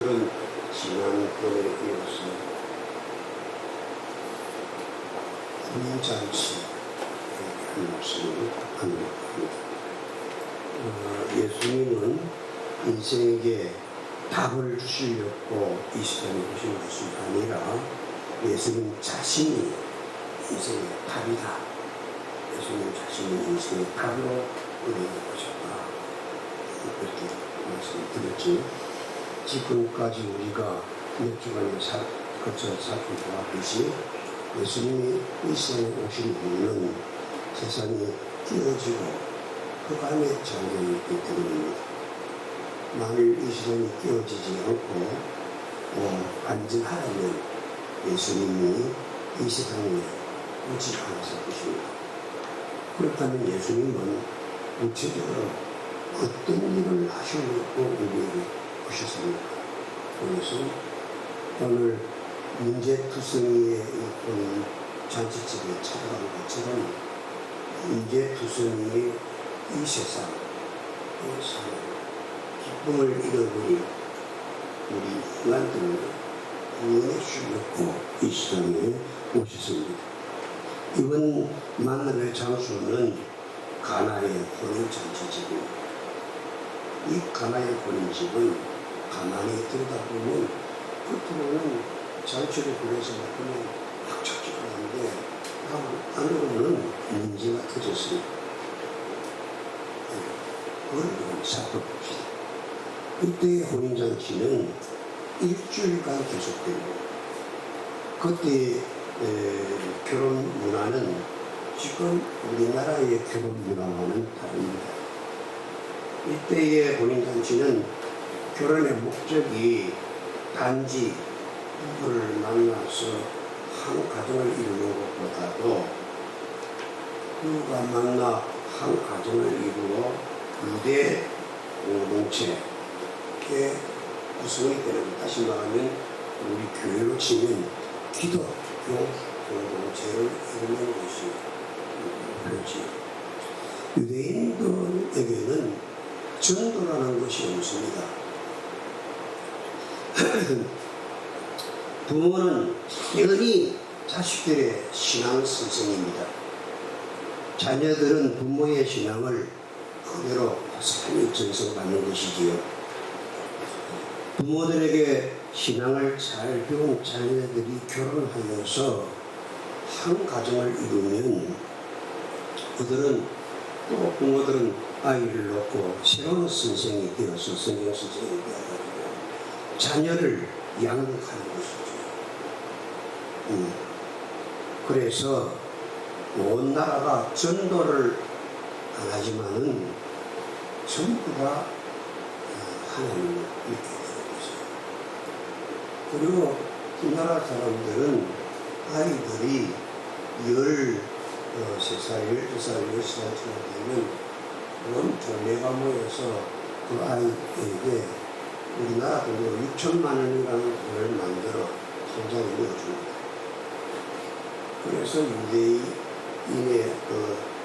그런 지난번에 이어서 혼인잔치에 대한 말씀을 하는 겁니다. 예수님은 인생에게 답을 주시려고 이 시간에 오신 것이 아니라 예수님 자신이 인생의 답이다. 예수님 자신이 인생의 답으로 우리에게 오셨다. 그렇게 말씀드렸지. 지금까지 우리가 몇 주간에 거쳐 살펴보았듯이 예수님이 이 세상에 오신 이유는 세상이 깨어지고 흑암에 잠겨있기 때문입니다. 만일 이 세상이 깨어지지 않고 안전하다면 예수님이 이 세상에 오지 않았을 것입니다. 그렇다면 예수님은 구체적으로 어떤 일을 하시려고 우리에게 오셨습니까? 그것은 오늘 인재투성이의 이 잔치집에 찾아간 것처럼 인재투성이의 이 세상, 이 삶, 기쁨을 잃어버린 우리 인간들을 구원해 주려고 이 세상에 오셨습니다. 이번 만남의 장소는 가나의 혼인잔치집입니다. 이 가나의 혼인집은 가만히 들여다보면 겉으로는 잔치를 그려서 그냥 학착지근한데 안으로는 문제가 터졌습니다. 그걸 좀 살펴봅시다. 이때의 혼인잔치는 일주일간 계속됩니다. 그때 결혼 문화는 지금 우리나라의 결혼 문화와는 다릅니다. 이때의 혼인잔치는 결혼의 목적이 단지 부부를 만나서 한 가정을 이루는 것보다도 부부가 만나 한 가정을 이루어 유대 공동체의 구성이 되는 것, 다시 말하면 우리 교회로 치면 기독교 공동체를 이루는 것이 그렇지. 유대인들에게는 전도라는 것이 없습니다. 부모는 여전히 자식들의 신앙 선생입니다. 자녀들은 부모의 신앙을 그대로 고스란히 전승받는 것이지요. 부모들에게 신앙을 잘 배운 자녀들이 결혼하여서 한 가정을 이루면 그들은 또 부모들은 아이를 놓고 새로운 선생이 되어서 성경 선생이 되어가지고 자녀를 양육하는 것이죠. 그래서 온 나라가 전도를 안 하지만은 전부 다 하나님을 믿게 되는 것이에요. 그리고 우리나라 사람들은 아이들이 13살, 12살, 10살쯤 되면 온 동네가 모여서 그 아이에게 우리나라 돈으로 6천만 원이라는 돈을 만들어 통장에 넣어줍니다. 그래서 유대인의 그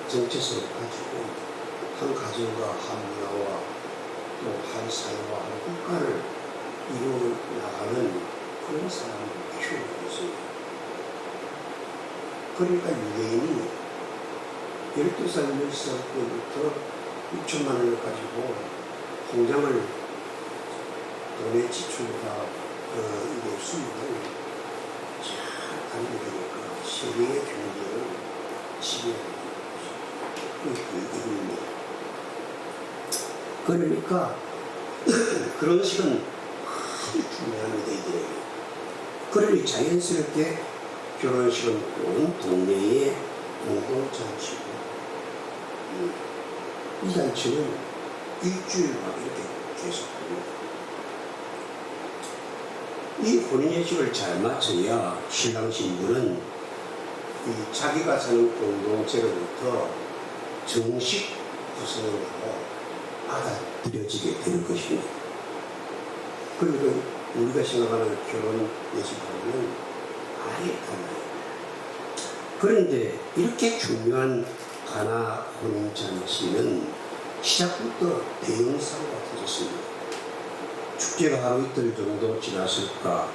정체성을 가지고 한 가정과 한 문화와 또 한 사회와 한 국가를 이루어 나가는 그런 사람을 키우는 것입니다. 그러니까 유대인이 12살, 10살 때부터 6천만 원을 가지고 통장을 돈의 지출과 이게 수입을 잘 알게 되니까 세계의 경제를 지배하는 것입니다. 그러니까 그런 식은 아주 중요합니다. 이들에게. 그러니 자연스럽게 결혼식은 온 동네의 공동잔치고 이 잔치는 일주일간 이렇게 계속됩니다. 이 혼인예식을 잘 마쳐야 신랑 신부는 자기가 사는 공동체로부터 정식 구성으로 받아들여지게 되는 것입니다. 그러니까 우리가 생각하는 결혼 예식하고는 아예 달라요. 그런데 이렇게 중요한 가나 혼인잔치는 시작부터 대형 사고가 터졌습니다. 축제가 하루 이틀 정도 지났을까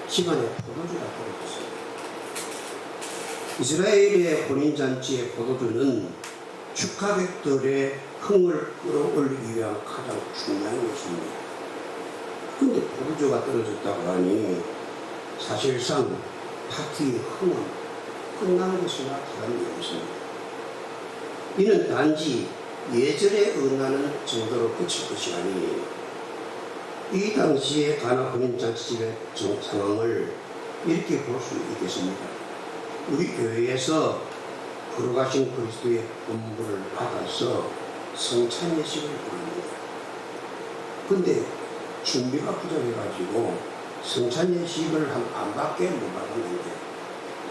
집안에 포도주가 떨어졌습니다. 이스라엘의 혼인잔치의 포도주는 축하객들의 흥을 끌어올리기 위한 가장 중요한 것입니다. 근데 포도주가 떨어졌다고 하니 사실상 파티의 흥은 끝난 것이나 다름이 없습니다. 이는 단지 예절에 응하는 정도로 그칠 것이 아니에요. 이 당시의 가나 혼인잔치집의 상황을 이렇게 볼 수 있겠습니다. 우리 교회에서 걸어가신 그리스도의 본부를 받아서 성찬 예식을 보냅니다. 근데 준비가 부족해가지고 성찬 예식을 한 반밖에 못 받았는데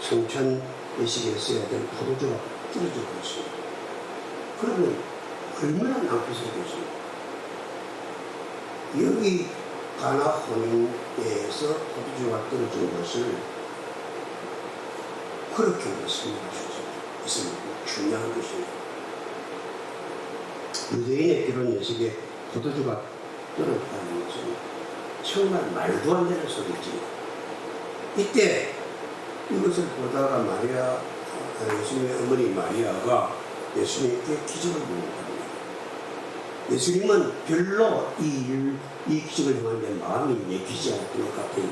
성찬 예식에 써야 될 포도주가 떨어져 버렸습니다. 그러면 얼마나 낭비스럽겠습니까? 여기 가나 혼인에서 포도주가 떨어진 것을 그렇게 말씀하실 수 있습니다. 중요한 것입니다. 유대인의 결혼 예식에 포도주가 떨어졌다는 것은 정말 말도 안 되는 소리지. 이때 이것을 보다가 예수님의 어머니 마리아가 예수님께 기적을 보는답니다. 예수님은 별로 이 기적을 향한 데 마음이 내키지 않았던 것 같아요.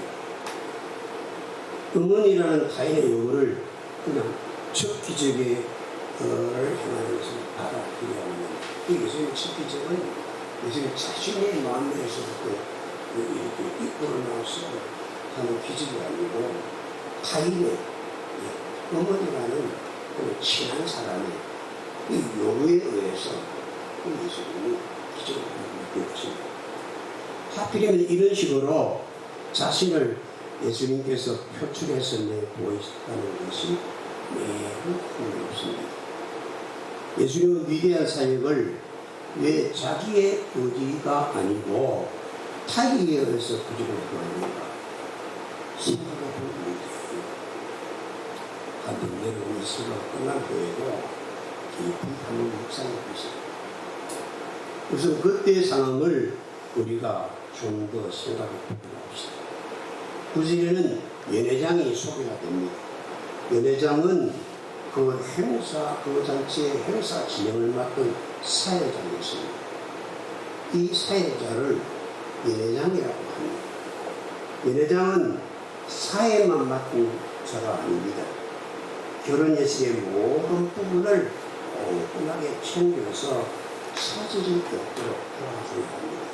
어머니라는 타인의 요구를 그냥 첫 기적의 향하는 것을 받아들여야 합니다. 예수님의 첫 기적은 예수님 자신의 마음에서부터 이렇게 입고를 나와서 하는 기적이 아니고 타인의 어머니라는 친한 사람의 이 요구에 의해서 예수님이 기적을 하고 있습니다. 하필이면 이런 식으로 자신을 예수님께서 표출해서 내보이셨다는 것이 매우 흥미롭습니다. 예수님은 위대한 사역을 왜 자기의 의지가 아니고 타인에 의해서 기적을 보였는가 생각해보는 문제예요. 한동네로 이스라엘 끝난 후에도 깊은 한번 묵상해 보세요. 우선 그때의 상황을 우리가 좀 더 생각해 봅시다. 구절에는 연회장이 소개가 됩니다. 연회장은 그 잔치의 행사 진행을 맡은 사회자였습니다. 이 사회자를 연회장이라고 합니다. 연회장은 사회만 맡은 자가 아닙니다. 결혼 예식의 모든 부분을 꼼꼼하게 챙겨서 사실이 없도록 도와줘야 합니다.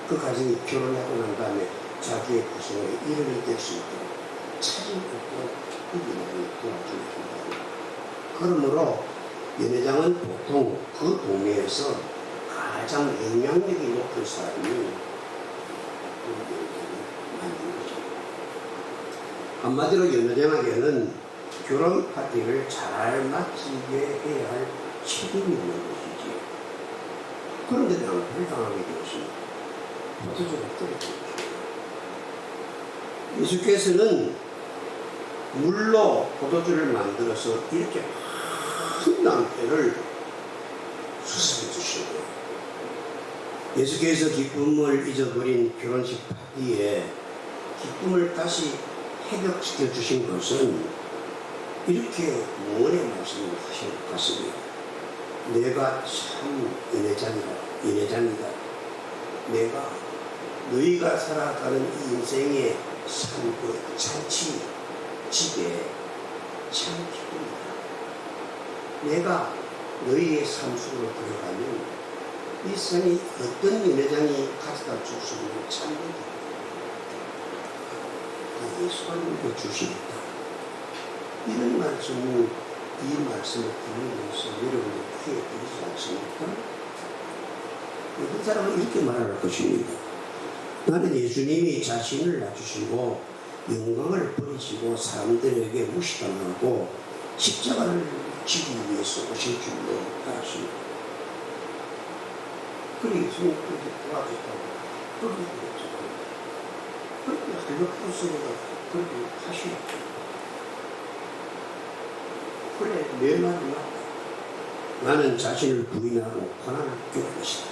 그 가정이 결혼하고 난 다음에 자기의 구성에 이름이 될 수 있도록 차질 없도록 꾸준하게 도와줘야 합니다. 그러므로 연회장은 보통 그 동네에서 가장 영향력이 높은 사람이 그 연회장을 만든 거죠. 한마디로 연회장에게는 결혼 파티를 잘 마치게 해야 할 책임이 있는 것이지. 그런데 낭패를 당하게 되었습니다. 포도주가 떨어졌습니다. 예수께서는 물로 포도주를 만들어서 이렇게 큰 낭패를 수습해 주신 거예요. 예수께서 기쁨을 잊어버린 결혼식 파티에 기쁨을 다시 회복시켜 주신 것은 이렇게 무언의 말씀을 하신 것 같습니다. 내가 참 연회장이다. 내가 너희가 살아가는 이 인생의 삶의 잔치 집에 참 기쁩니다. 내가 너희의 삶 속으로 들어가면 이 세상에 어떤 연회장이 가져다 줄 수 있는 참입니다. 예수가 우리에게 주시겠다. 이런 말씀을 이 말씀을 들으면서 여러분들 귀에 들리지 않습니까? 어떤 사람은 이렇게 말할 것입니다. 나는 예수님이 자신을 낮추시고 영광을 버리시고 사람들에게 무시당하고 십자가를 지기 위해서 오실 줄로 알았습니다. 그래 예수님 그렇게 도와줬다고 그렇게 그랬잖아요. 그렇게 하려고 쓰니까 그렇게 하시고 그래 내 말은 맞다. 나는 자신을 부인하고 고난을 겪을 것이다.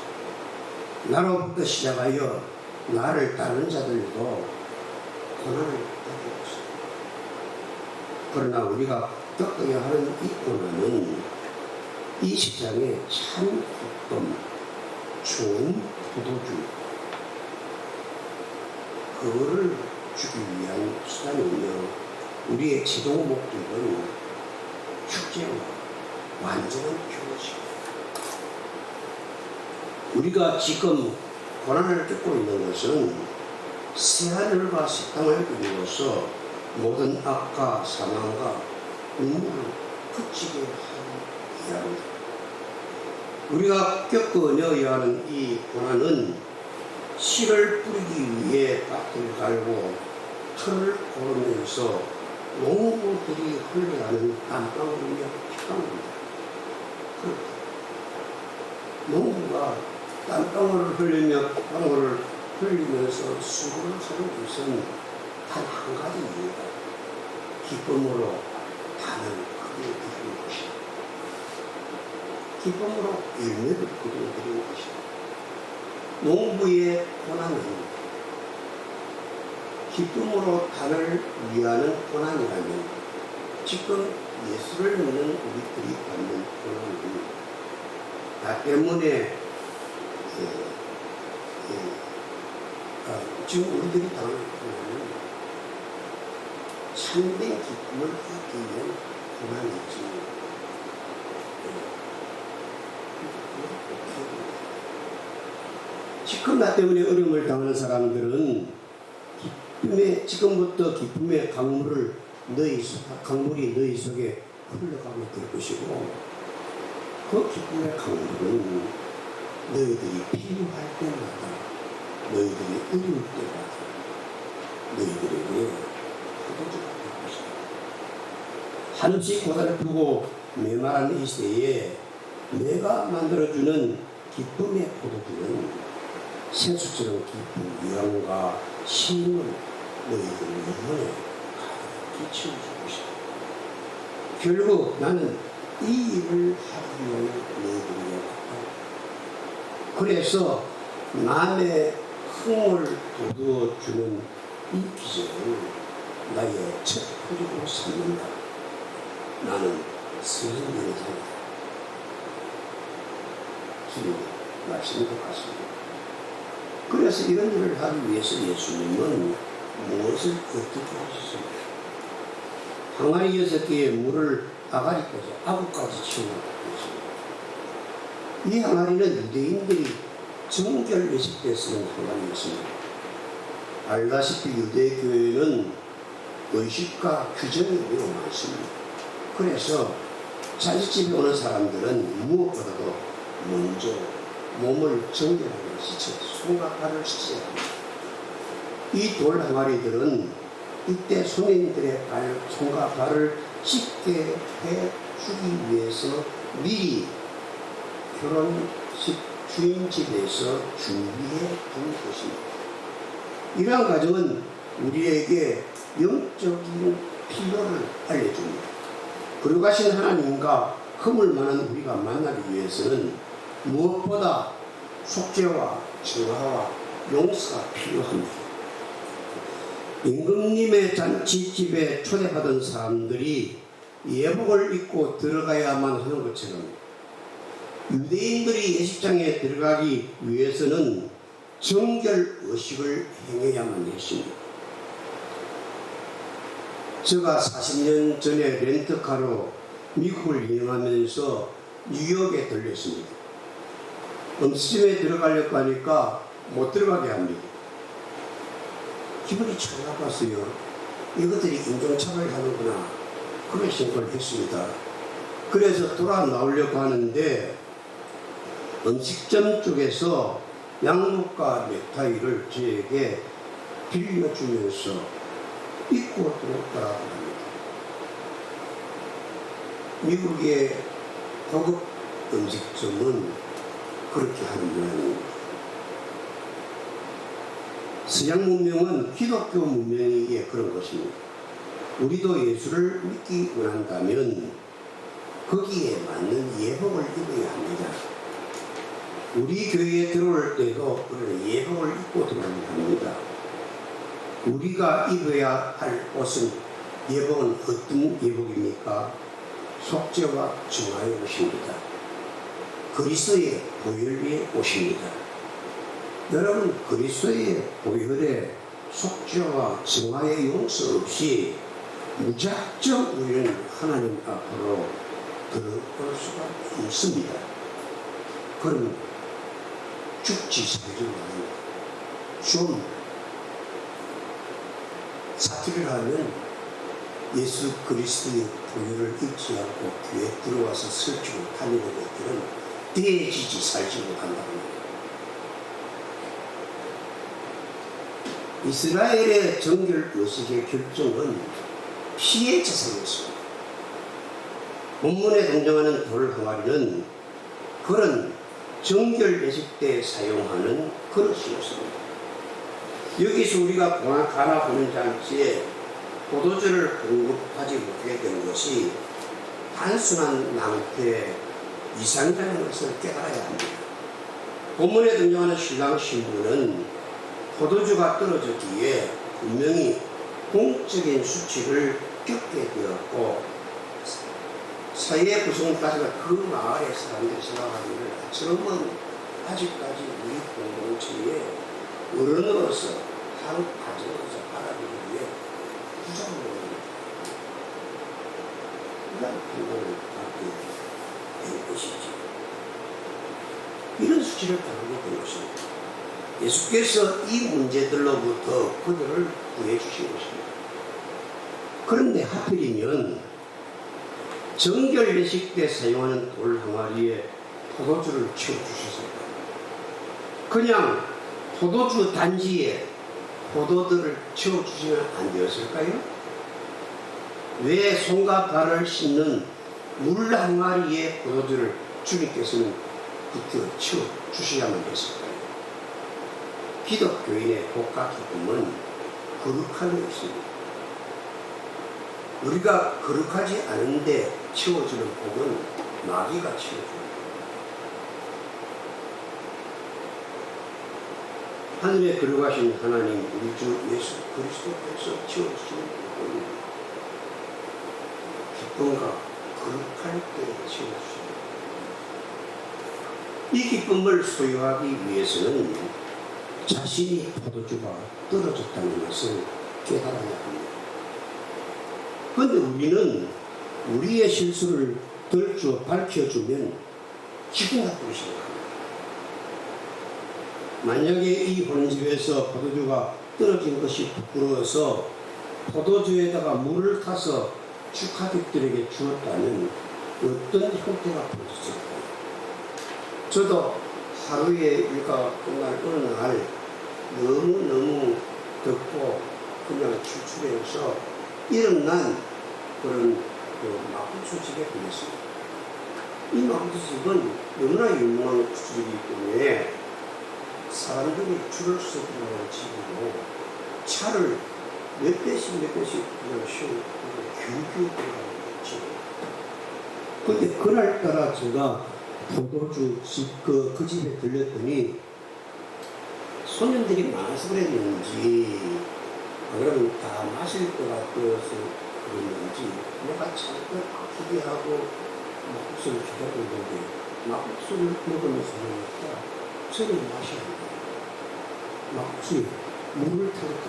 나로부터 시작하여 나를 따르는 자들도 고난을 겪고 있어요. 그러나 우리가 겪어야 하는 이 고난은 이 세상의 참 기쁨, 좋은 포도주, 그거를 주기 위한 수단이며 우리의 최종 목적은 축제와 완전한 결혼식. 우리가 지금 고난을 겪고 있는 것은 새하늘과 새 땅을 이루어서 모든 악과 사망과 눈물을 그치게 하는 이야기입니다. 우리가 겪어내어야 하는 이 고난은 씨를 뿌리기 위해 밭을 갈고 털을 고르면서 농부들이 흘려가는 땀방울이며 피방울입니다. 농부가 땀방울을 흘리며 땀방울을 흘리면서 수고를 하는 것은 단 한 가지 이유다. 기쁨으로 단을 크게 드리는 것이다. 기쁨으로 열매를 거두어드리는 것이다. 농부의 고난은 기쁨으로 단을 위하는 고난이라면 지금 예수를 믿는 우리들이 받는 고난은 나 때문에 지금 우리들이 당하는 고난은 참된 기쁨을 얻기 위한 고난이지. 지금 나 때문에 어려움을 당하는 사람들은 지금부터 기쁨의 강물이 너희 속에 흘러가게 될 것이고, 그 기쁨의 강물은 너희들이 필요할 때마다, 너희들이 어려울 때마다 너희들에게 포도주가 될 것이다. 한없이 고달프고 메마른 이 시대에 내가 만들어주는 기쁨의 포도주는 생수처럼 깊은 위안과 힘을 너희들 영혼에 가득히 채워줄 것이다. 결국 나는 이 일을 하기 위해 너희들에게 왔다. 그래서 남의 흥을 돋워주는 이 기적을 나의 첫 포도로 삼는다. 나는 성령의 자다. 주님의 말씀인 것 같습니다. 그래서 이런 일을 하기 위해서 예수님은 무엇을 어떻게 하셨습니까? 항아리 6개에 물을 아가리까지, 아구까지 채워놨습니다. 이 항아리는 유대인들이 정결 예식 때 쓰는 항아리였습니다. 알다시피 유대 교회는 의식과 규정이 매우 많습니다. 그래서 잔치집에 오는 사람들은 무엇보다도 먼저 몸을 정결하게 씻어 손과 발을 씻어야 합니다. 이 돌 항아리들은 이때 손님들의 손과 발을 씻게 해주기 위해서 미리 결혼식 주인집에서 준비해 둔 것입니다. 이러한 과정은 우리에게 영적인 필요를 알려줍니다. 거룩하신 하나님과 허물 많은 우리가 만나기 위해서는 무엇보다 속죄와 정화와 용서가 필요합니다. 임금님의 잔치집에 초대받은 사람들이 예복을 입고 들어가야만 하는 것처럼 유대인들이 예식장에 들어가기 위해서는 정결 의식을 행해야만 했습니다. 제가 40년 전에 렌트카로 미국을 여행하면서 뉴욕에 들렸습니다. 음식점에 들어가려고 하니까 못 들어가게 합니다. 기분이 참 나빴어요. 이것들이 인종차별 하는구나. 그런 생각을 했습니다. 그래서 돌아 나오려고 하는데 음식점 쪽에서 양복과 넥타이를 저에게 빌려주면서 입고 들어오라고 합니다. 미국의 고급 음식점은 그렇게 하는 모양입니다. 서양 문명은 기독교 문명이기에 그런 것입니다. 우리도 예수를 믿기 원한다면 거기에 맞는 예복을 입어야 합니다. 우리 교회에 들어올 때도 우리는 예복을 입고 들어오야 합니다. 우리가 입어야 할 옷은 예복은 어떤 예복입니까? 속죄와 증화의 옷입니다. 그리스도의 보혈의 옷입니다. 여러분, 그리스도의 보혈의 속죄와 증화의 용서 없이 무작정 우리는 하나님 앞으로 들어올 수가 있습니다. 그럼 죽지 살지 말아요. 좀 사투리를 하면 예수 그리스도의 보혈을 잊지 않고 교회에 들어와서 설치고 다니는 것들은 대지지 살지 못한다는 거예요. 이스라엘의 정결 의식의 결정은 피의 제사였습니다. 본문에 등장하는 돌 항아리는 그런 정결 예식 때 사용하는 그릇이었습니다. 여기서 우리가 가나 보는 잔치에 포도주를 공급하지 못하게 된 것이 단순한 낭패, 이상자라는 것을 깨달아야 합니다. 본문에 등장하는 신랑 신부는 포도주가 떨어졌기에 분명히 공적인 수치를 겪게 되었고, 사회 구성까지가 그 마을의 사람들이 생각하기를 저놈은 아직까지 우리 공동체의 어른으로서 한 가정으로서 바라보기 위해 부자로 이런 행동을 갖게 된 것이지. 이런 수치를 당하게 된 것입니다. 예수께서 이 문제들로부터 그들을 구해 주신 것입니다. 그런데 하필이면 정결 예식 때 사용하는 돌 항아리에 포도주를 채워주셨을까요? 그냥 포도주 단지에 포도들을 채워주시면 안 되었을까요? 왜 손과 발을 씻는 물 항아리에 포도주를 주님께서는 붙여 채워주셔야만 했을까요? 기독교인의 복과 기쁨은 거룩함이 있습니다. 우리가 거룩하지 않은데 채워주는 복은 마귀가 채워줍니다. 하늘에 거룩하신 하나님 우리 주 예수 그리스도께서 채워주시는 복은 기쁨과 거룩할 때 채워주십니다. 이 기쁨을 소유하기 위해서는 자신이 포도주가 떨어졌다는 것을 깨달아야 합니다. 그런데 우리는 우리의 실수를 밝혀주면 기분 나쁘게 생각합니다. 만약에 이 혼인집에서 포도주가 떨어진 것이 부끄러워서 포도주에다가 물을 타서 축하객들에게 주었다면 어떤 형태가 보였을까요? 저도 하루에 일과가 끝날 어느 날 너무너무 덥고 그냥 출출해서 일어난 그런 막국수집에 걸렸습니다. 이 막국수집은 너무나 유명한 국수집이기 때문에 사람들이 줄을 서기는 집이고 차를 몇 대씩 그냥 쉬고 규규 들어가는 집. 근데 그날따라 제가 포도주 집 그 집에 들렸더니 손님들이 많아서 그랬는지 그러면 다 마실 것 같아서 그랬는지 내가 잠깐 기대하고 막국수를 기다리고 있는데 막국수를 먹으면서 보니까 저는 맛이 안 나요. 막국수에 물을 타겠다.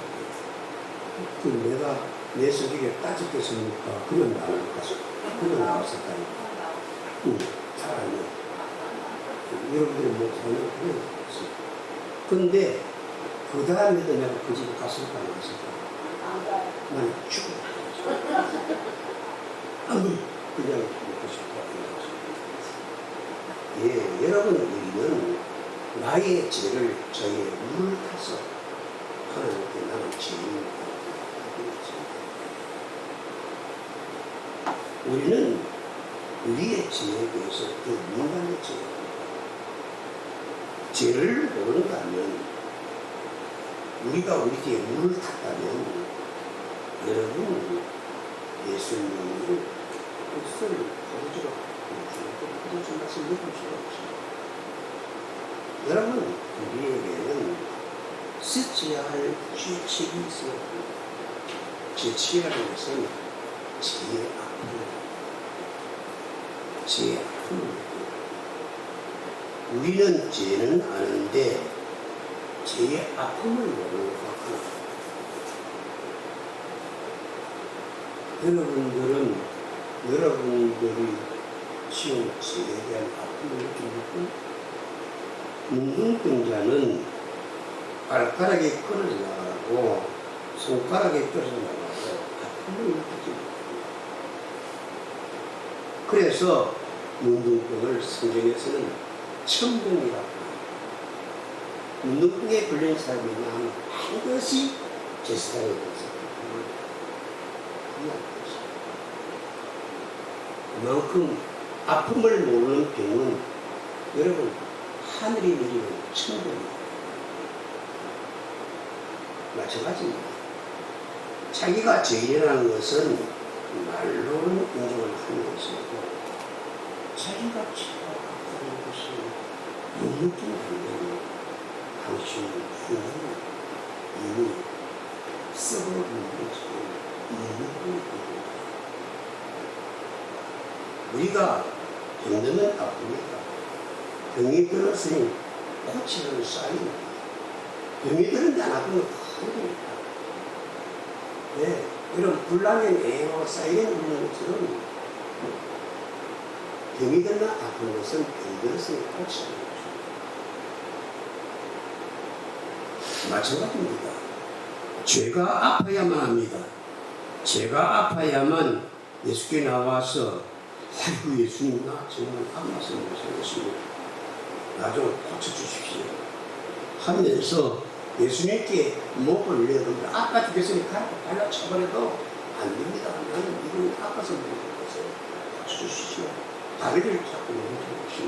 그 내가 내 속에 따뜻했으니까 그냥 나왔었다니까. 잘하네. 여러분들이 못하는 그런 거였어요. 근데 그 다음에도 내가 그 집에 갔을까 안 갔을까? 나는 죽었다. 아무리 그냥 먹고 싶다. 예, 여러분 우리는 나의 죄를 저의 물을 타서 하나님께 나는 죄인이다. 우리는 우리의 죄에 대해서 더 민감해져요. 죄를 모른다면, 우리가 우리에게 물을 탔다면, 여러분, 예수님을 포도주가 포도주 맛을 먹을 수가 없어요. 여러분, 우리에게는 씻어야 할 죄책이 있어요. 죄책이라는 것은 죄의 아픔. 우리는 죄는 아는데 죄의 아픔을 모르는 것 같아요. 여러분들이 지금 죄에 대한 아픔을 느끼고, 문둥병자는 발가락이 끊어져 나가고 손가락이 떨어져 나가고 아픔을 느끼고, 그래서 문둥병을 성경에서는 천병이라고 합니다. 문둥병에 걸린 사람이 하면 반드시 제사장에 대해서 그만큼 아픔을 모르는 병은 여러분 하늘이 내리는 천국입니다. 마찬가지입니다. 자기가 죄인이라는 것은 말로는 인정을 하는 것이고, 자기가 죄가 없다는 것은 눈느낌이 안 되는 당신의 이미 썩어버린 것처럼 눈느낌이 됩니다. 우리가 병드는 아픕니다. 병이 들었으니 고치는 쌓입니다. 병이 들었는데 안 아픈 건 큰일입니다. 네, 이런 불나면 애하고 사이렌 울리는 것처럼 병이 들나 아픈 것은 병 들었으니 고치는 것입니다. 마찬가지입니다. 죄가 아파야만 합니다. 죄가 아파야만 예수께 나와서 아이고 예수님 나 정말 안맞서 못살겠습니다. 나 좀 고쳐주십시오 하면서 예수님께 목을 내던데 아까 죽겠으니 가라고 발라쳐버려도 안 됩니다. 나는 이걸 아파서 못살겠어요. 고쳐주십시오. 다리를 자꾸 넘겨주십시오.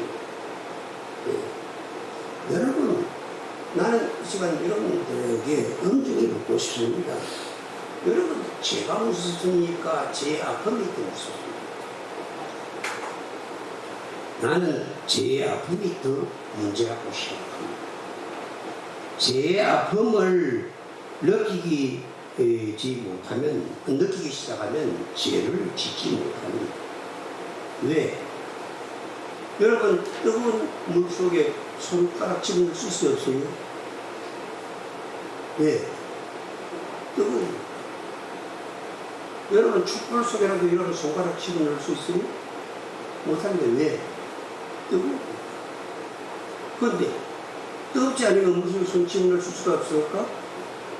네. 여러분, 나는 이 시간 여러분들에게 엄중히 묻고 싶습니다. 여러분, 죄가 무섭습니까? 죄의 아픔이 더 무섭습니까? 나는 죄의 아픔이 더 문제라고 생각합니다. 죄의 아픔을 느끼기 시작하면 죄를 짓지 못합니다. 왜? 여러분, 뜨거운 물 속에 손가락 집어넣을 수 없어요? 왜? 뜨거운. 여러분, 촛불 속에라도 이런 손가락 집어넣을 수 있어요? 못하는데 왜? 뜨거워. 그런데 뜨겁지 않으면 무슨 손 집어넣을 수가 없을까?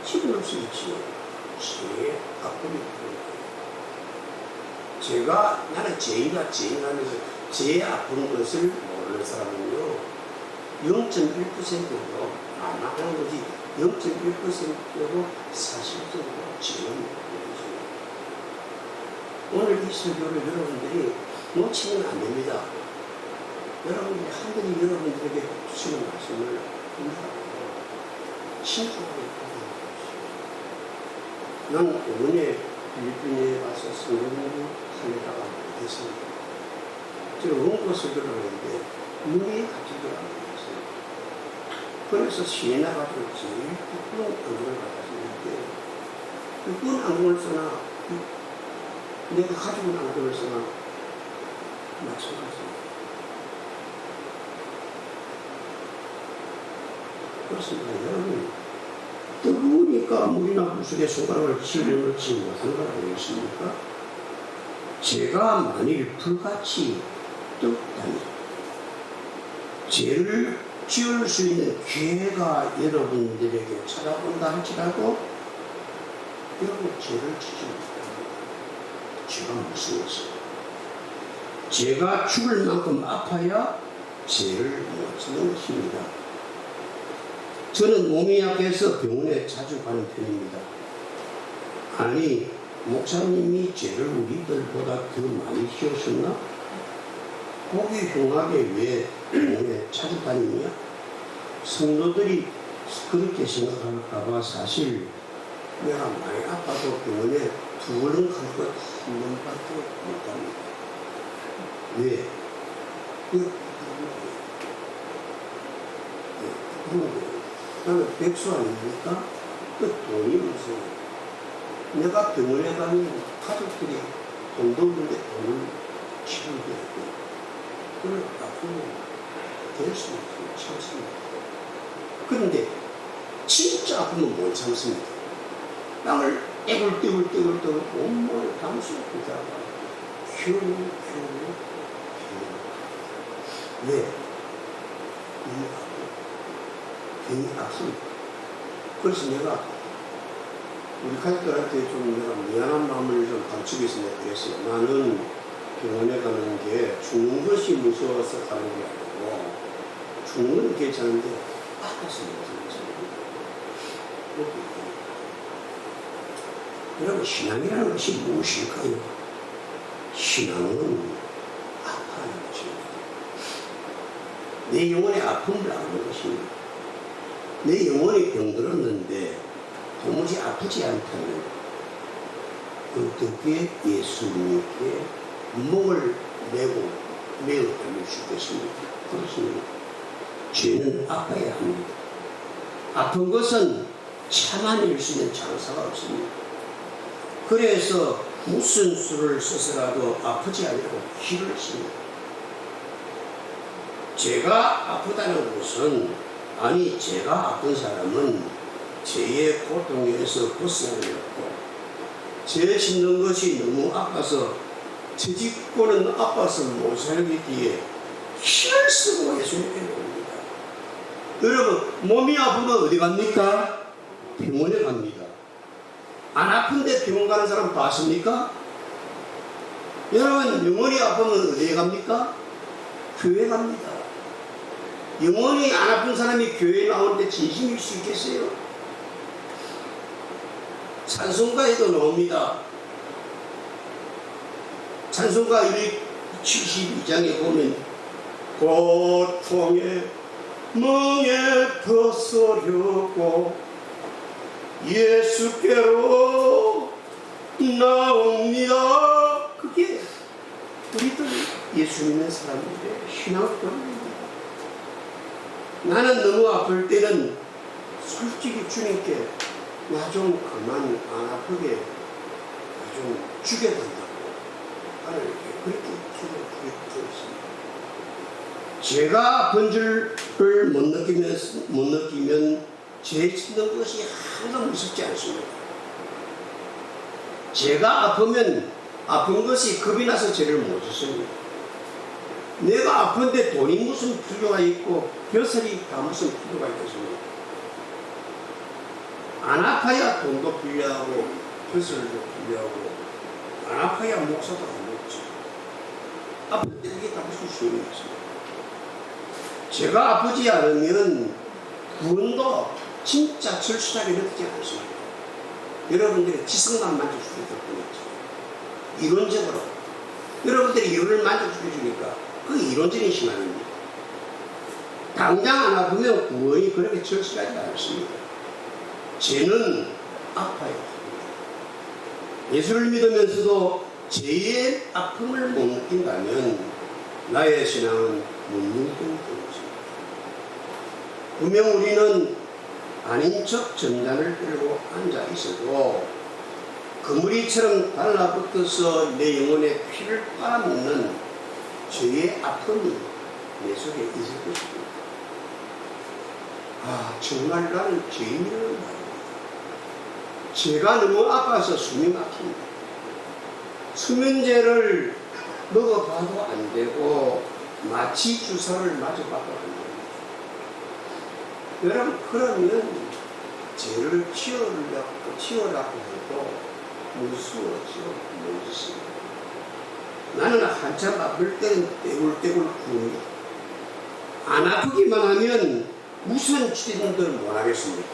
집어넣을 수 있지요. 죄의 아픔이 제가 나는 죄인이다 하면서 죄의 아픈 것을 모르는 사람은요 0.1%로 안 하는 거지 0.1%로 사실적으로 죄는 모르죠. 오늘 이 설교를 여러분들이 놓치면 안 됩니다. 여러분들이 하늘이 여러분들에게 주시는 말씀을 감사하고 신중하게 받아들이십시오. 난 이번에 필리핀에 와서 성경을 하려다가 못했습니다. 제가 원고 설교를 하는데 눈이 갑자기 안 보였어요. 그래서 시에 나가서 제일 예쁜 안경을 받았는데 예쁜 안경을 쓰나 내가 가지고 있는 안경을 쓰나 마찬가지입니다. 그렇습니다. 여러분, 뜨거우니까 물이나 물속에 손가락을 집어넣지 못하는 걸 아니겠습니까? 죄가 만일 불같이 뜨겁다면 죄를 지을 수 있는 기회가 여러분들에게 찾아온다 할지라도 여러분 죄를 지지 못합니다. 죄가 무서워서 죄가 죽을 만큼 아파야 죄를 못 짓는 것입니다. 저는 몸이 약해서 병원에 자주 가는 편입니다. 아니, 목사님이 죄를 우리들보다 더 많이 지으셨나? 보기 흉하게 왜 병원에 자주 다니냐? 성도들이 그렇게 생각할까봐 사실 내가 많이 아파도 병원에 2번은 갈 것 한 번밖에 못합니다. 왜? 그런 거예요. 나는 백수 아닙니까? 그 돈이 무서워. 내가 병원에 가면 가족들이 돈도 없는데 돈을 치료해야 돼. 그걸 앞으로 될 수 없으면 참습니다. 그런데 진짜 아프면 못 참습니다. 땅을 떼굴떼굴 온몸을 담수고 자가 겨우 왜? 병이 아픕니다. 그래서 내가 우리 가족들한테 좀 내가 미안한 마음을 좀 감추기 위해서 내가 그랬어요. 나는 병원에 가는 게 죽는 것이 무서워서 가는 게 아니고 죽는 건 괜찮은데 아파서 못 살잖아요. 여러분, 신앙이라는 것이 무엇일까요? 신앙은 아파하는 것입니다. 내 영혼의 아픔을 아는 것입니다. 내 영혼이 병들었는데 도무지 아프지 않다면 어떻게 예수님께 목을 메고 매어 다니실 것입니까? 그렇습니다. 죄는 아파야 합니다. 아픈 것은 참아낼 수 있는 장사가 없습니다. 그래서 무슨 수를 써서라도 아프지 않고 기를 씁니다. 제가 아프다는 것은 아니 제가 아픈 사람은 죄의 고통에서 벗어나려고 죄 짓는 것이 너무 아파서 죄 짓고는 아파서 못 살기에 힘을 쓰고 예수님께 옵니다. 여러분, 몸이 아프면 어디 갑니까? 병원에 갑니다. 안 아픈데 병원 가는 사람 봤습니까? 여러분, 영혼이 아프면 어디에 갑니까? 교회 갑니다. 영혼이 안 아픈 사람이 교회에 나오는데 진심일 수 있겠어요? 찬송가에도 나옵니다. 찬송가 172장에 보면 고통에 멍에 벗으려고 예수께로 나옵니다. 그게 우리들 예수 믿는 사람들의 신앙법입니다. 나는 너무 아플 때는 솔직히 주님께 나 좀 그만 안 아프게 나 좀 죽여달라고 하나님께 그렇게 기도했습니다. 제가 아픈 줄을 못 느끼면 죄 짓는 것이 하나도 무섭지 않습니다. 제가 아프면 아픈 것이 겁이 나서 죄를 못 짓습니다. 내가 아픈데 돈이 무슨 필요가 있고 벼슬이 다 무슨 필요가 있겠습니까? 안 아파야 돈도 필요하고 벼슬도 필요하고 안 아파야 목사도 안 먹죠. 아픈데 그게 다 무슨 소용이 있습니까? 제가 아프지 않으면 구원도 진짜 절실하게 느끼지 않습니다. 여러분들의 지성만 만족시킬 뿐이죠. 이론적으로 여러분들이 이론을 만족시켜주니까 그 이론적인 신앙입니다. 당장 안 아프면 구원이 그렇게 절실하지 않습니다. 죄는 아파야 합니다. 예수를 믿으면서도 죄의 아픔을 못 느낀다면 나의 신앙은 문명된 것입니다. 분명 우리는 아닌 척 전단을 들고 앉아 있어도 그물이처럼 달라붙어서 내 영혼의 피를 빨아먹는 죄의 아픔이 내 속에 있을 것입니다. 아, 정말 나는 죄인이라는 말입니다. 제가 너무 아파서 숨이 막힙니다. 수면제를 먹어봐도 안 되고 마취 주사를 맞아봐도 안 됩니다. 여러분, 그러면 죄를 치우라고 해도 무서워져 못 있습니다. 나는 한참 아플 때는 떼굴떼굴 굽니다. 안 아프기만 하면 무슨 치료들 못 하겠습니까?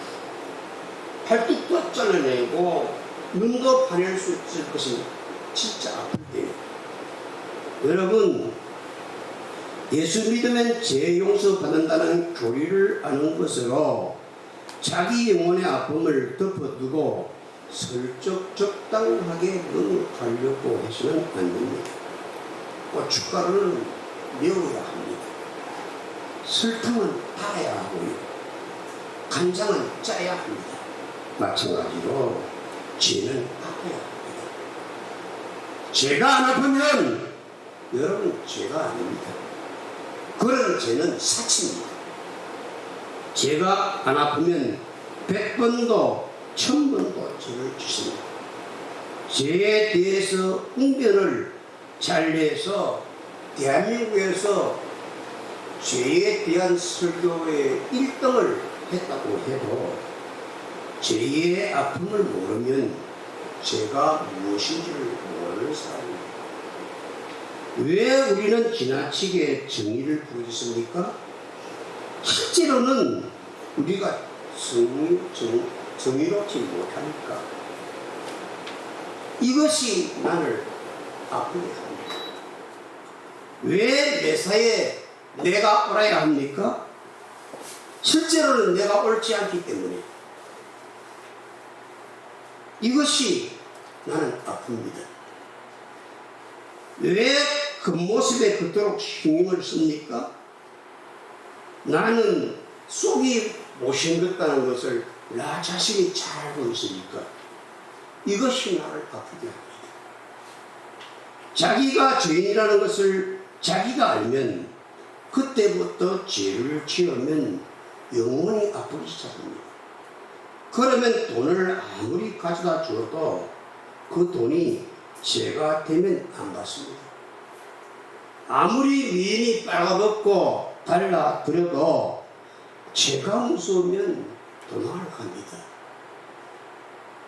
팔뚝도 잘라내고 눈도 파낼 수 있을 것입니다. 진짜 아플 때요. 여러분, 예수 믿으면 죄 용서 받는다는 교리를 아는 것으로 자기 영혼의 아픔을 덮어두고 슬쩍 적당하게 넘어가려고 해서는 안 됩니다. 고춧가루는 메워야 합니다. 설탕은 달아야 하고요. 간장은 짜야 합니다. 마찬가지로 죄는 아파야 합니다. 죄가 안 아프면 여러분 죄가 아닙니다. 그런 죄는 사치입니다. 죄가 안 아프면 100번도 1000번도 죄를 짓습니다. 죄에 대해서 응변을 잘 내서 대한민국에서 죄에 대한 설교의 1등을 했다고 해도 죄의 아픔을 모르면 죄가 무엇인지를 모르는 사람입니다. 왜 우리는 지나치게 정의를 부르겠습니까? 실제로는 우리가 정의롭지 못하니까 이것이 나를 아프게 합니다. 왜 매사에 내가 옳아야 합니까? 실제로는 내가 옳지 않기 때문에 이것이 나는 아픕니다. 왜 겉모습에 그토록 신경을 씁니까? 나는 속이 못생겼다는 것을 나 자신이 잘 알고 있으니까 이것이 나를 아프게 합니다. 자기가 죄인이라는 것을 자기가 알면 그때부터 죄를 지으면 영원히 아프기 시작합니다. 그러면 돈을 아무리 가져다 줘도 그 돈이 죄가 되면 안 받습니다. 아무리 미인이 빨아먹고 달라들여도 죄가 무서우면 도망을 갑니다.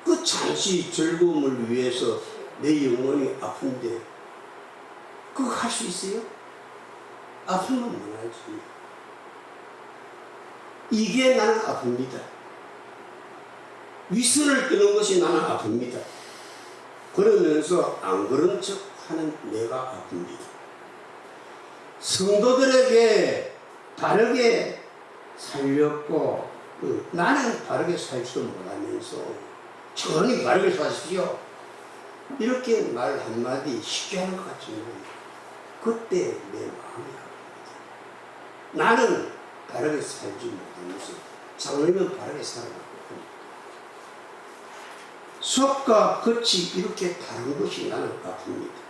그 잠시 즐거움을 위해서 내 영혼이 아픈데 그거 할 수 있어요? 아프면 못 하지. 이게 나는 아픕니다. 위선을 뜨는 것이 나는 아픕니다. 그러면서 안 그런 척 하는 내가 아픕니다. 성도들에게 바르게 살렸고 나는 바르게 살지도 못하면서 천히 바르게 사십시오 이렇게 말 한마디 쉽게 하는 것 같지만 그때 내 마음이 아픕니다. 나는 바르게 살지 못하면서 장로님은 바르게 살아가고 속과 겉이 이렇게 다른 것이 나는 아픕니다.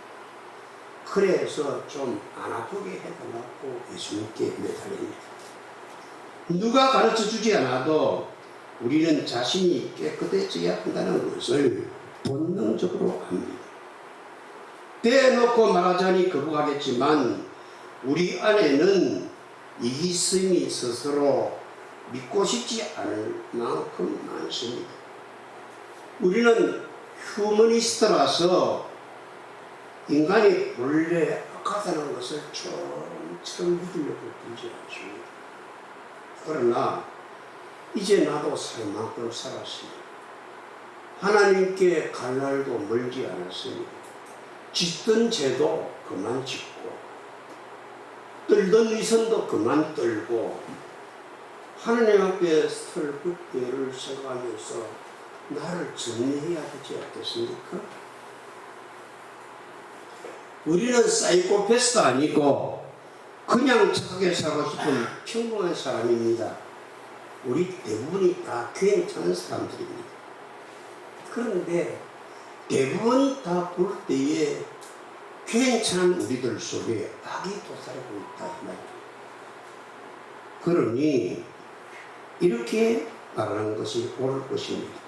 그래서 좀 안 아프게 해달라고 예수님께 매달립니다. 누가 가르쳐 주지 않아도 우리는 자신이 깨끗해져야 한다는 것을 본능적으로 합니다. 대놓고 말하자니 거부하겠지만 우리 안에는 이기심이 스스로 믿고 싶지 않을 만큼 많습니다. 우리는 휴머니스트라서 인간이 본래 악하다는 것을 처음처럼 믿으려고 들지 않습니다. 그러나 이제 나도 살 만큼 살았습니다. 하나님께 갈 날도 멀지 않았습니다. 짓던 죄도 그만 짓고 떨던 위선도 그만 떨고 하나님 앞에 설 그때를 생각하면서 나를 정리해야 되지 않겠습니까? 우리는 사이코패스도 아니고 그냥 착하게 살고 싶은 평범한 사람입니다. 우리 대부분이 다 괜찮은 사람들입니다. 그런데 대부분 다 볼 때에 괜찮은 우리들 속에 악이 도사리고 있다 이 말이에요. 그러니 이렇게 말하는 것이 옳을 것입니다.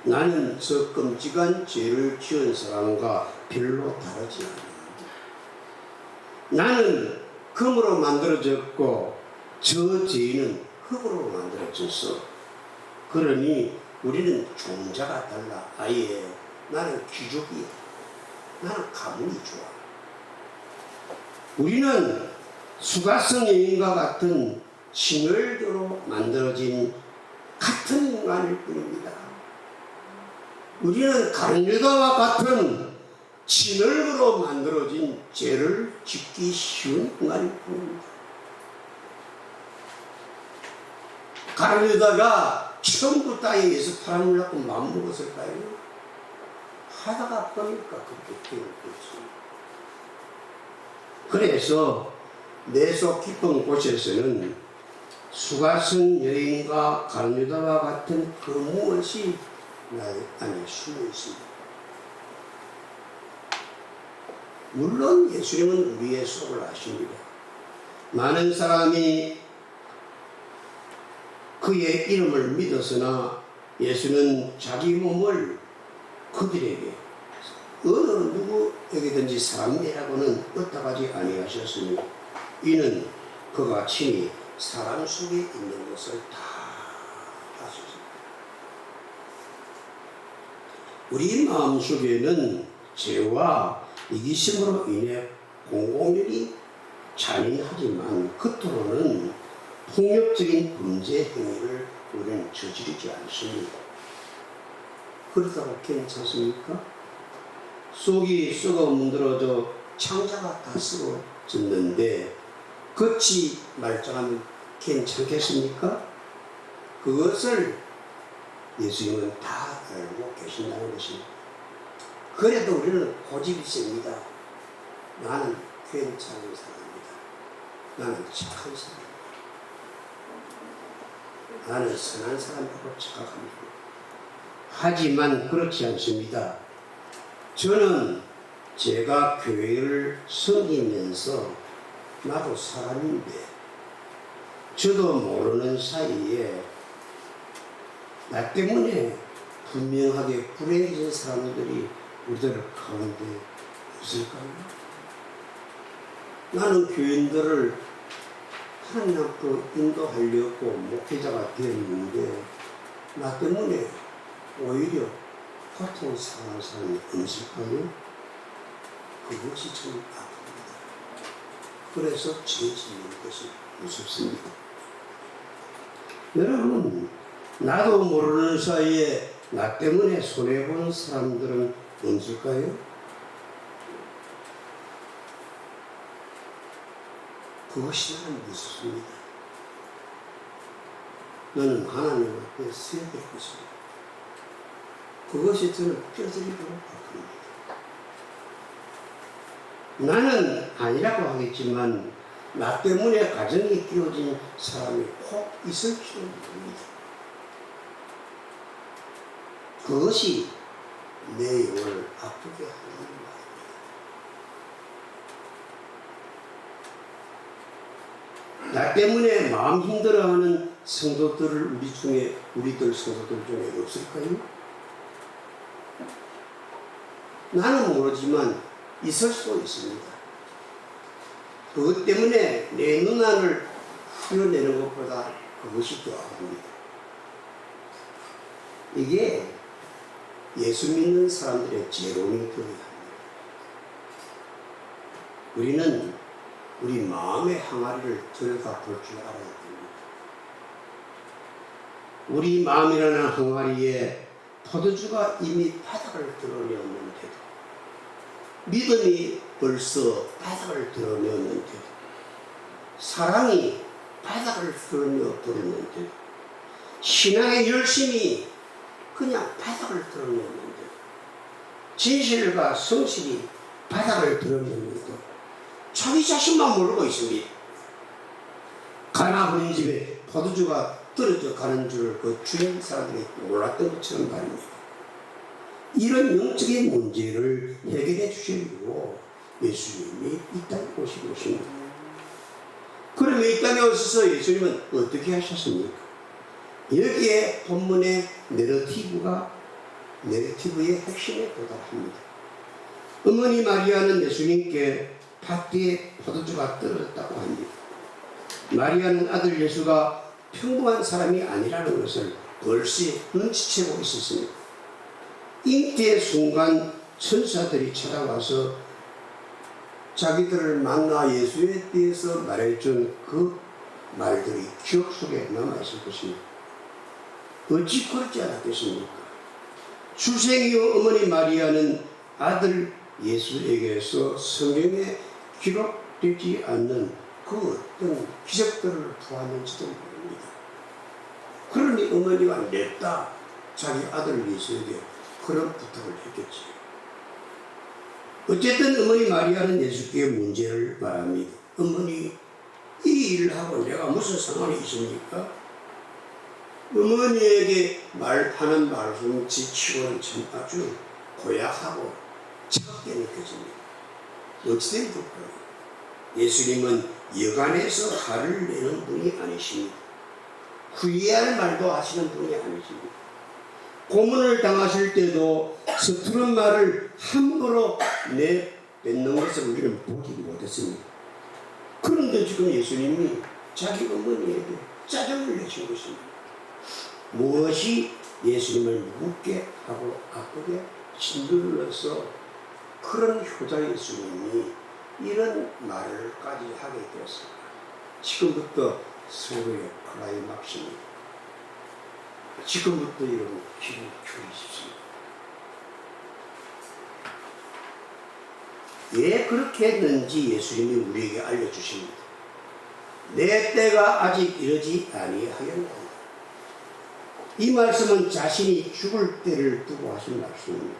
나는 저 끔찍한 죄를 지은 사람과 별로 다르지 않습니다. 나는 금으로 만들어졌고 저 죄인은 흙으로 만들어졌어. 그러니 우리는 종자가 달라. 아예 나는 귀족이야. 나는 가문이 좋아. 우리는 수가성 여인과 같은 진열교로 만들어진 같은 인간일 뿐입니다. 우리는 가룟유다와 같은 진열교로 만들어진 죄를 짓기 쉬운 인간일 뿐입니다. 가룟유다가 처음부터 땅에 예수 팔아먹으려고 마음먹었을까요? 하다가 보니까 그렇게 되는 거지. 그래서 내 속 깊은 곳에서는 수가성 여인과 가룟유다와 같은 그 무엇이 나 안에 숨어 있습니다. 물론 예수님은 우리의 속을 아십니다. 많은 사람이 그의 이름을 믿었으나 예수는 자기 몸을 그들에게 어느 누구에게든지 사람이라고는 얻어가지 아니하셨으니 이는 그가 친히 사람 속에 있는 것을 다 아셨습니다. 우리 마음속에는 죄와 이기심으로 인해 공공연히 잔인하지만 겉으로는 폭력적인 범죄 행위를 우리는 저지르지 않습니다. 그렇다고 괜찮습니까? 속이 썩어 문드러져 창자가 다 썩어졌는데 겉이 말짱하면 괜찮겠습니까? 그것을 예수님은 다 알고 계신다는 것입니다. 그래도 우리는 고집이 셉니다. 나는 괜찮은 사람이다. 나는 착한 사람이다. 나는 선한 사람이라고 착각합니다. 하지만 그렇지 않습니다. 저는 제가 교회를 섬기면서 나도 사람인데 저도 모르는 사이에 나 때문에 분명하게 불행해진 사람들이 우리들 가운데 없을까요? 나는 교인들을 하나님 앞으로 인도하려고 목회자가 되었는데 나 때문에 오히려 고통 상한 사람이 없을까요? 그것이 참 아픕니다. 그래서 죄 짓는 것이 무섭습니다. 여러분, 나도 모르는 사이에 나 때문에 손해보는 사람들은 없을까요? 그것이 나는 무섭습니다. 너는 하나님 앞에 서야 될 것입니다. 그것이 저는 뼈저리도록 아픕니다. 나는 아니라고 하겠지만 나 때문에 가정에 끼워진 사람이 꼭 있을 필요입니다. 그것이 내 영을 아프게 하는 말입니다. 나 때문에 마음 힘들어하는 성도들을 우리들 성도들 중에 없을까요? 나는 모르지만 있을 수 있습니다. 그것 때문에 내 눈안을 흘려내는 것보다 그것이 더 아픕니다. 이게 예수 믿는 사람들의 재롱이 되어야 합니다. 우리는 우리 마음의 항아리를 들여다볼 줄 알아야 됩니다. 우리 마음이라는 항아리에 포도주가 이미 바닥을 드러내었는데도, 믿음이 벌써 바닥을 드러내었는데도, 사랑이 바닥을 드러내었는데도, 신앙의 열심이 그냥 바닥을 드러내었는데도, 진실과 성실이 바닥을 드러내었는데도 자기 자신만 모르고 있습니다. 가나 어린 집에 포도주가 떨어져 가는 줄 그 주인 사람들이 몰랐던 것처럼 말입니다. 이런 영적인 문제를 해결해 주시려고 예수님이 이 땅에 오신 것입니다. 그러면 이 땅에 오셔서 예수님은 어떻게 하셨습니까? 여기에 본문의 내러티브의 핵심에 도달합니다. 어머니 마리아는 예수님께 밭에 포도주가 떨어졌다고 합니다. 마리아는 아들 예수가 평범한 사람이 아니라는 것을 벌써 눈치채고 있었습니다. 잉태의 순간 천사들이 찾아와서 자기들을 만나 예수에 대해서 말해준 그 말들이 기억 속에 남아있을 것입니다. 어찌 그렇지 않았겠습니까? 출생이후 어머니 마리아는 아들 예수에게서 성경에 기록되지 않는 그 어떤 기적들을 보았는지도 모릅니다. 그러니 어머니가 냈다 자기 아들 예수에게 그런 부탁을 했겠지. 어쨌든 어머니 마리아는 예수께 문제를 말합니다. 어머니, 이 일하고 내가 무슨 상관이 있습니까? 어머니에게 말하는 말씀 지치고는 참 아주 고약하고 차갑게 느껴집니다. 어찌된 걸까요? 예수님은 여간에서 화를 내는 분이 아니십니다. 후회할 말도 하시는 분이 아니십니다. 고문을 당하실 때도 서투른 말을 함부로 내뱉는 것을 우리는 보지 못했습니다. 그런데 지금 예수님이 자기 어머니에게 짜증을 내신 것입니다. 무엇이 예수님을 묻게 하고 아프게 짓눌러서 그런 효자 예수님이 이런 말을까지 하게 되었습니다. 지금부터 서로의 클라이막스입니다. 지금부터 여러분 귀를 기울이십시오. 왜 그렇게 했는지 예수님이 우리에게 알려주십니다. 내 때가 아직 이르지 아니하였나이다. 이 말씀은 자신이 죽을 때를 두고 하신 말씀입니다.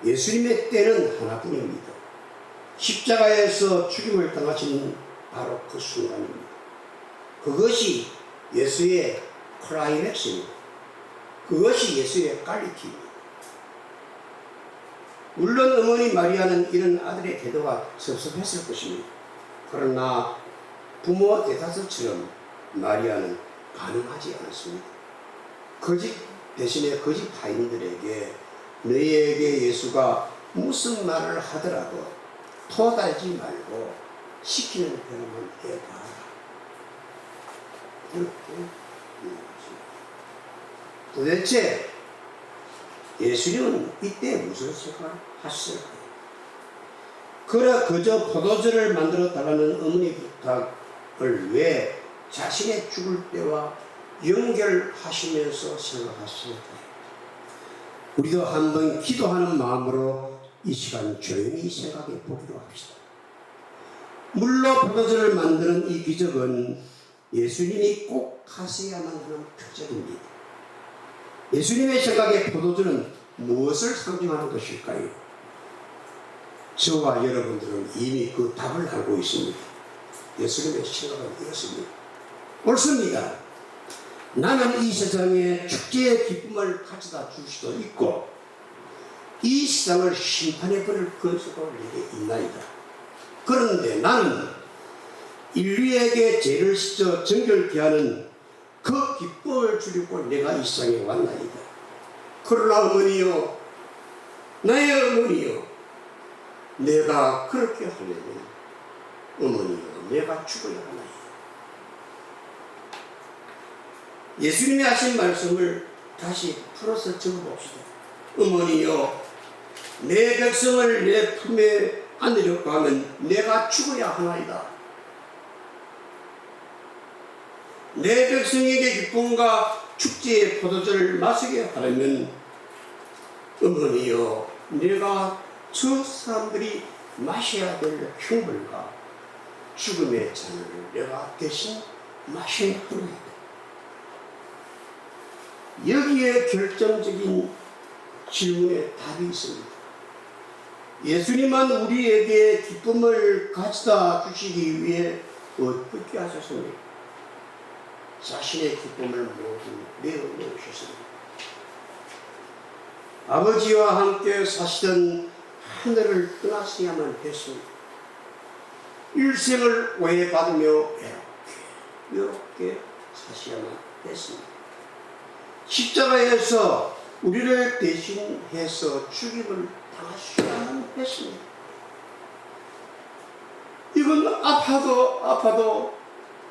예수님의 때는 하나뿐입니다. 십자가에서 죽임을 당하신 바로 그 순간입니다. 그것이 예수의 클라이맥스입니다. 그것이 예수의 퀄리티입니다. 물론 어머니 마리아는 이런 아들의 태도가 섭섭했을 것입니다. 그러나 부모 대다수처럼 마리아는 반응하지 않았습니다. 거짓 대신에 거짓 타인들에게 너희에게 예수가 무슨 말을 하더라도 토달지 말고 시키는 대로만 해봐라. 그렇게 이야기했습니다. 도대체 예수님은 이때 무슨 생각을 하셨을까요? 그저 포도주를 만들어 달라는 어머니 부탁을 왜 자신의 죽을 때와 연결하시면서 생각하실까요? 우리도 한번 기도하는 마음으로 이 시간 조용히 생각해 보기로 합시다. 물로 포도주를 만드는 이 기적은 예수님이 꼭 하셔야만 하는 표적입니다. 예수님의 생각에 포도주는 무엇을 상징하는 것일까요? 저와 여러분들은 이미 그 답을 알고 있습니다. 예수님의 생각은 이렇습니다. 옳습니다. 나는 이 세상에 축제의 기쁨을 가져다 줄 수도 있고 이 세상을 심판해버릴 권세가 내게 있나이다. 그런데 나는 인류에게 죄를 씻어 정결케 하는 그 기쁨을 주려고 내가 이 세상에 왔나이다. 그러나 어머니요, 나의 어머니요, 내가 그렇게 하려면 어머니요, 내가 죽어야 하나이다. 예수님이 하신 말씀을 다시 풀어서 적어봅시다. 어머니요, 내 백성을 내 품에 안으려고 하면 내가 죽어야 하나이다. 내 백성에게 기쁨과 축제의 포도주를 마시게 하려면 어머니요, 내가 저 사람들이 마셔야 될 흉물과 죽음의 잔을 내가 대신 마셔야 하나이다. 여기에 결정적인 질문에 답이 있습니다. 예수님은 우리에게 기쁨을 가져다 주시기 위해 어떻게 하셨습니까? 자신의 기쁨을 모두 내어놓으셨습니다. 아버지와 함께 사시던 하늘을 떠나셔야만 했습니다. 일생을 오해받으며 외롭게 사셔야만 했습니다. 십자가에서 우리를 대신해서 죽임을 당하셔야만 했습니다. 이건 아파도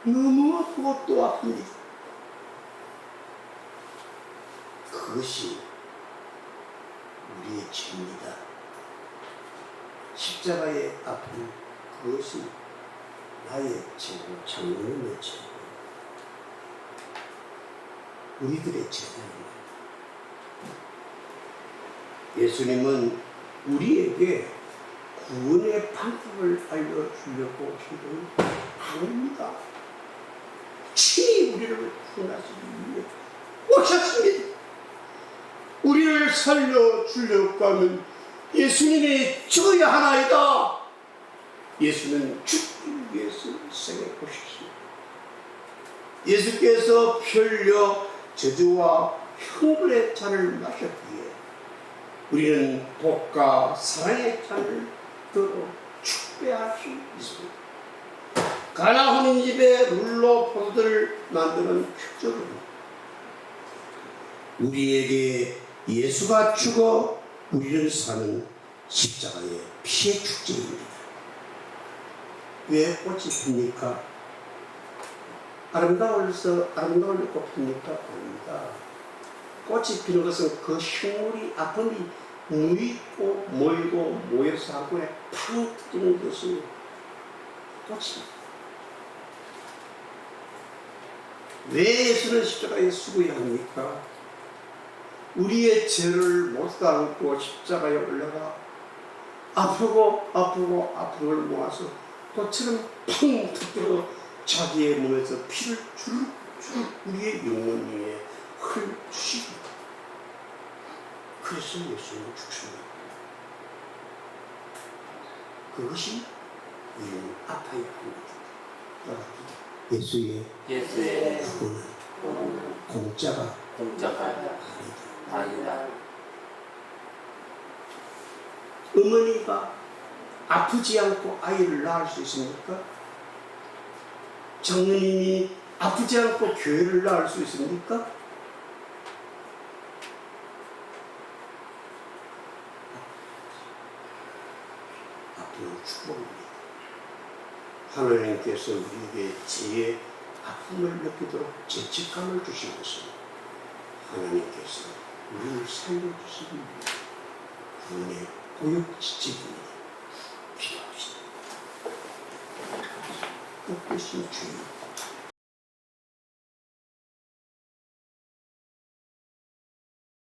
너무 아프고 또 아픕니다. 그것이 우리의 죄입니다. 십자가의 아픔, 그것이 나의 죄고 장로님의 죄고 우리들의 죄입니다. 예수님은 우리에게 구원의 방법을 알려주려고 오신 분이 아닙니다. 친히 우리를 구원하시기 위해 오셨습니다. 우리를 살려주려고 하면 예수님이 죽어야 하나이다. 예수는 죽기 위해서 생에 오셨습니다. 예수께서 피 흘려 저주와 형벌의 잔을 마셨기에 우리는 복과 사랑의 잔을 들어 축배할 수 있습니다. 가나 혼인집에 룰로 포도들을 만드는 표적은 우리에게 예수가 죽어 우리를 사는 십자가의 피의 축제입니다. 왜 꽃이 핍니까? 아름다워서 아름다울 꽃 핍니까? 아닙니다. 꽃이 피는 것은 그 식물이 아픔이 누이고 모이고 모여서 한꺼번에 팡 터지는 것이 꽃입니다. 왜 예수는 십자가에 수고해야 합니까? 우리의 죄를 못 안고 십자가에 올라가 아프고 모아서 꽃처럼 팡 터뜨려 자기의 몸에서 피를 주룩주룩 우리의 영혼 위에 흘러주시고 그래서 예수는 죽습니다. 그것이 우리는 아파야 합니다. 예수의 구원은 공짜가 아니다. 어머니가 아프지 않고 아이를 낳을 수 있습니까? 장로님이 아프지 않고 교회를 낳을 수 있습니까? 아픔은 축복입니다. 하나님께서 우리에게 죄의 아픔을 느끼도록 죄책감을 주신 것은 하나님께서 우리를 살려주시기 위해 구원의 고육지책입니다. 기도합시다. 뜻되신 주님